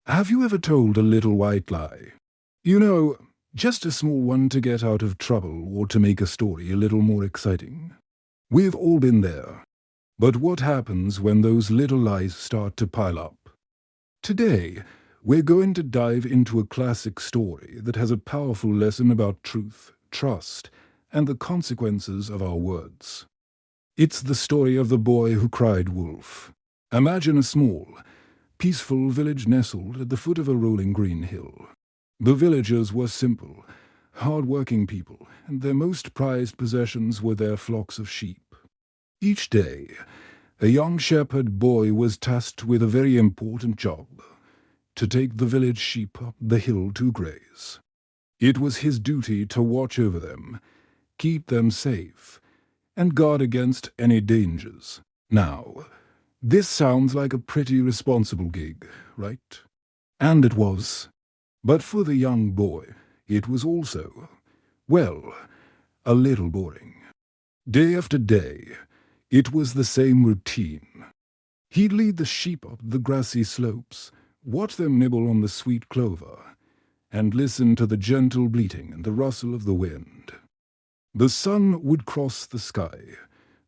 Have you ever told a little white lie? You know, just a small one to get out of trouble or to make a story a little more exciting. We've all been there. But what happens when those little lies start to pile up? Today, we're going to dive into a classic story that has a powerful lesson about truth, trust, and the consequences of our words. It's the story of the boy who cried wolf. Imagine a small, peaceful village nestled at the foot of a rolling green hill. The villagers were simple, hard-working people, and their most prized possessions were their flocks of sheep. Each day, a young shepherd boy was tasked with a very important job: to take the village sheep up the hill to graze. It was his duty to watch over them, keep them safe, and guard against any dangers. Now, this sounds like a pretty responsible gig, right? And it was. But for the young boy, it was also, well, a little boring. Day after day, it was the same routine. He'd lead the sheep up the grassy slopes, watch them nibble on the sweet clover, and listen to the gentle bleating and the rustle of the wind. The sun would cross the sky,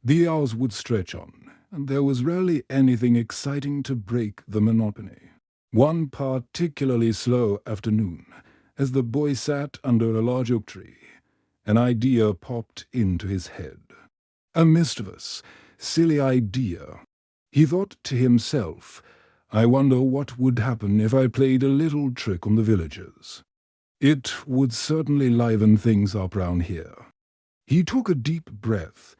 the hours would stretch on, and there was rarely anything exciting to break the monotony. One particularly slow afternoon, as the boy sat under a large oak tree, an idea popped into his head. A mischievous, silly idea. He thought to himself, "I wonder what would happen if I played a little trick on the villagers. It would certainly liven things up round here." He took a deep breath,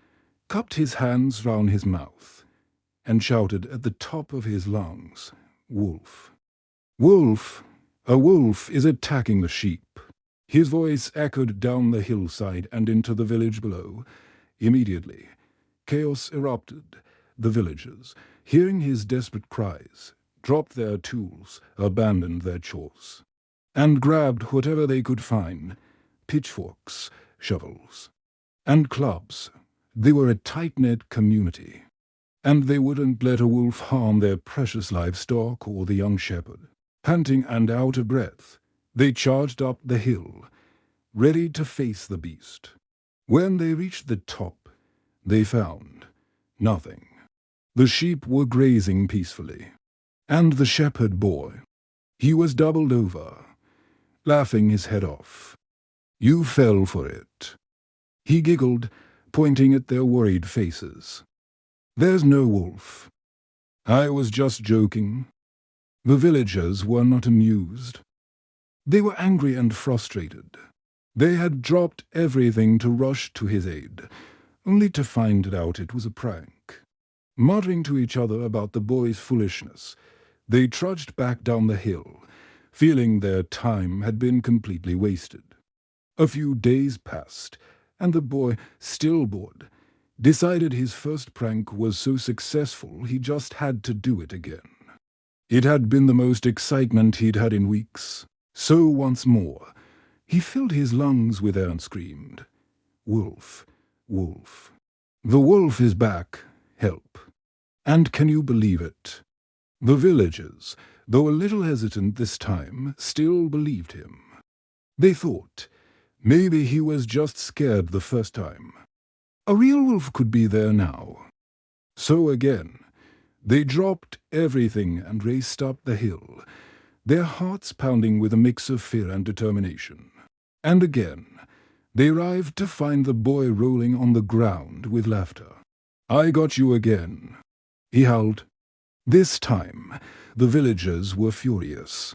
cupped his hands round his mouth, and shouted at the top of his lungs, "Wolf! Wolf! A wolf is attacking the sheep!" His voice echoed down the hillside and into the village below. Immediately, chaos erupted. The villagers, hearing his desperate cries, dropped their tools, abandoned their chores, and grabbed whatever they could find: pitchforks, shovels, and clubs. They were a tight-knit community, and they wouldn't let a wolf harm their precious livestock or the young shepherd. Panting and out of breath, they charged up the hill, ready to face the beast. When they reached the top, they found nothing. The sheep were grazing peacefully, and the shepherd boy, he was doubled over, laughing his head off. "You fell for it," he giggled, pointing at their worried faces. "There's no wolf. I was just joking." The villagers were not amused. They were angry and frustrated. They had dropped everything to rush to his aid, only to find out it was a prank. Muttering to each other about the boy's foolishness, they trudged back down the hill, feeling their time had been completely wasted. A few days passed, and the boy, still bored, decided his first prank was so successful he just had to do it again. It had been the most excitement he'd had in weeks. So once more, he filled his lungs with air and screamed, "Wolf, wolf. The wolf is back. Help." And can you believe it? The villagers, though a little hesitant this time, still believed him. They thought maybe he was just scared the first time. A real wolf could be there now. So again, they dropped everything and raced up the hill, their hearts pounding with a mix of fear and determination. And again, they arrived to find the boy rolling on the ground with laughter. "I got you again," he howled. This time, the villagers were furious.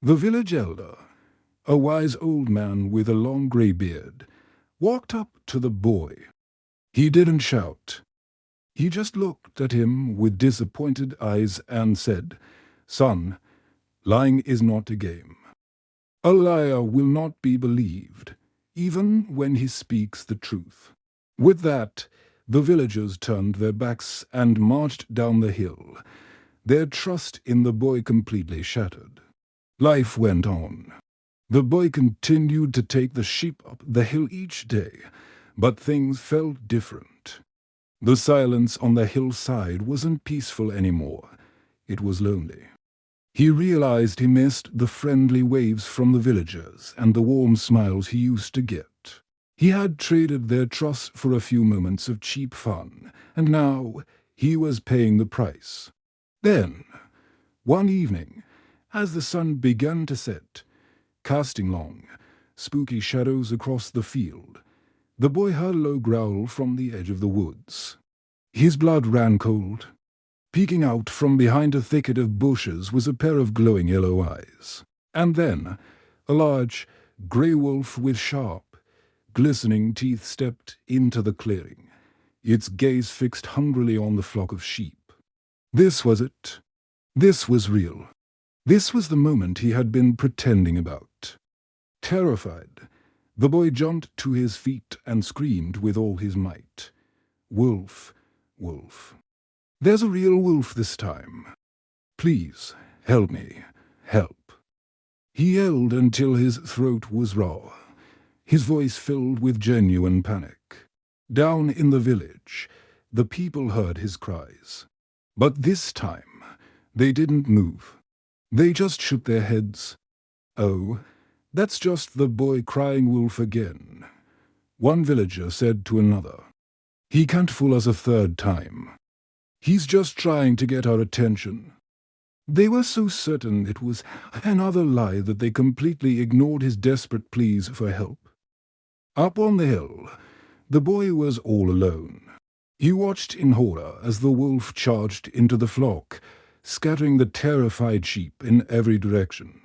The village elder, a wise old man with a long grey beard, walked up to the boy. He didn't shout. He just looked at him with disappointed eyes and said, "Son, lying is not a game. A liar will not be believed, even when he speaks the truth." With that, the villagers turned their backs and marched down the hill, their trust in the boy completely shattered. Life went on. The boy continued to take the sheep up the hill each day, but things felt different. The silence on the hillside wasn't peaceful anymore. It was lonely. He realized he missed the friendly waves from the villagers and the warm smiles he used to get. He had traded their trust for a few moments of cheap fun, and now he was paying the price. Then, one evening, as the sun began to set, casting long, spooky shadows across the field, the boy heard a low growl from the edge of the woods. His blood ran cold. Peeking out from behind a thicket of bushes was a pair of glowing yellow eyes. And then, a large, grey wolf with sharp, glistening teeth stepped into the clearing, its gaze fixed hungrily on the flock of sheep. This was it. This was real. This was the moment he had been pretending about. Terrified, the boy jumped to his feet and screamed with all his might. "Wolf, wolf. There's a real wolf this time. Please, help me, help." He yelled until his throat was raw, his voice filled with genuine panic. Down in the village, the people heard his cries. But this time, they didn't move. They just shook their heads. "Oh, that's just the boy crying wolf again," one villager said to another. "He can't fool us a third time. He's just trying to get our attention." They were so certain it was another lie that they completely ignored his desperate pleas for help. Up on the hill, the boy was all alone. He watched in horror as the wolf charged into the flock, scattering the terrified sheep in every direction.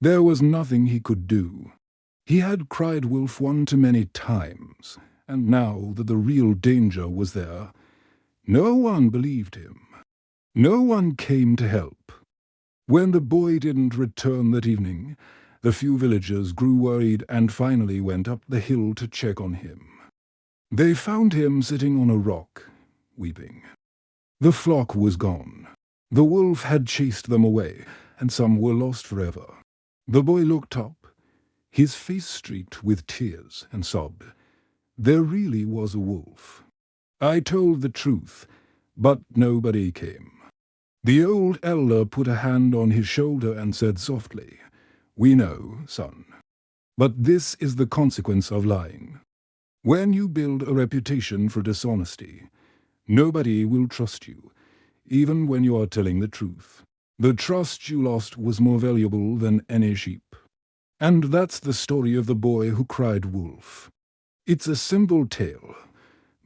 There was nothing he could do. He had cried wolf one too many times, and now that the real danger was there, no one believed him. No one came to help. When the boy didn't return that evening, the few villagers grew worried and finally went up the hill to check on him. They found him sitting on a rock, weeping. The flock was gone. The wolf had chased them away, and some were lost forever. The boy looked up, his face streaked with tears, and sobbed. There really was a wolf. I told the truth, but nobody came. The old elder put a hand on his shoulder and said softly, "We know, son. But this is the consequence of lying. When you build a reputation for dishonesty, nobody will trust you, even when you are telling the truth. The trust you lost was more valuable than any sheep." And that's the story of the boy who cried wolf. It's a simple tale,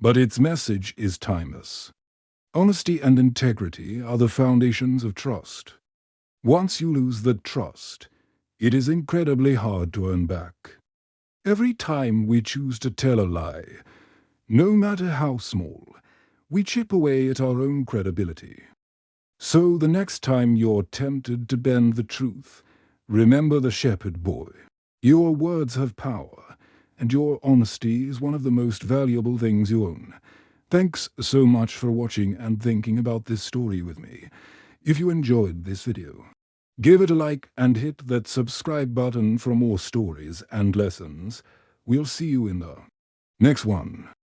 but its message is timeless. Honesty and integrity are the foundations of trust. Once you lose that trust, it is incredibly hard to earn back. Every time we choose to tell a lie, no matter how small, we chip away at our own credibility. So the next time you're tempted to bend the truth, remember the shepherd boy. Your words have power, and your honesty is one of the most valuable things you own. Thanks so much for watching and thinking about this story with me. If you enjoyed this video, give it a like and hit that subscribe button for more stories and lessons. We'll see you in the next one.